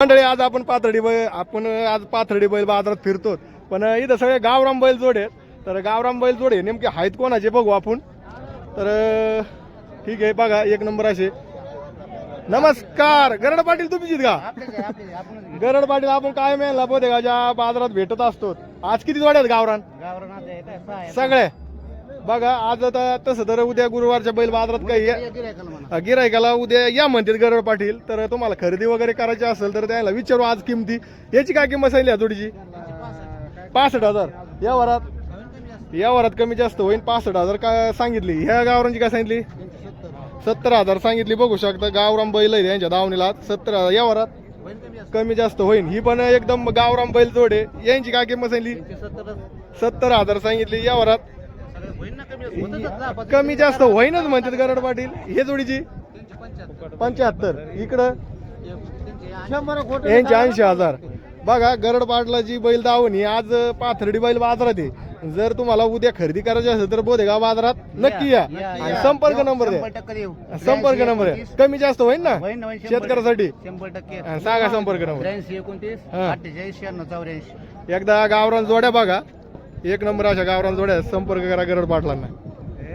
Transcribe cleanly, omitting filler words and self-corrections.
मंडळी आज आज पाथर्डी बैल बाजारात फिरतो, पण इथं सगळे गावराम बैल जोडे. तर गावराम बैल जोडे नेमके आहेत कोणाचे बघू आपण. तर ठीक आहे, बघा एक नंबर असे. नमस्कार गरड पाटील, तुम्हीच का? गरड पाटील आपण काय मेला बोधेगावच्या बाजारात भेटत असतो. आज किती जोड्या आहेत गावरान? सगळे बघा. आज आता तसं तर उद्या गुरुवारच्या बैल बाजारात काही गिरायकाला उद्या या म्हणतात गरड पाटील. तर तुम्हाला खरेदी वगैरे करायची असेल तर त्याला विचारू आज किमती. याची काय किंमत सांगितली जोडीची? 65,000. यावरात कमी जास्त होईल. 65,000 का सांगितली. ह्या गावरांची काय सांगितली? 70,000 सांगितली. बघू शकता गावराम बैल आहे यांच्या दावणीला. 70,000 यावरात कमी जास्त होईल. ही पण एकदम गावराम बैल जोडे. यांची काय किंमत सांगितली? 70,000 सांगितली. यावरात कमी जास्त होईनच म्हणतात गरड पाटील. हे जोडीची 75. इकडं यांची 80,000. बघा गरड पाटलाची बैल दावणी आज पाथर्डी बैल बाजारात आहे. जर तुम्हाला उद्या खरेदी करायची असेल तर बोधेगाव बाजारात नक्की या. आणि संपर्क नंबर द्या. संपर्क नंबर आहे. कमी जास्त होईल ना शेतकऱ्यासाठी? 100% सांगा संपर्क नंबर. 83 एकदा गावरान जोड्या बघा. एक नंबर अशा गावरान जोड्या. संपर्क करा गरड पाटलांना.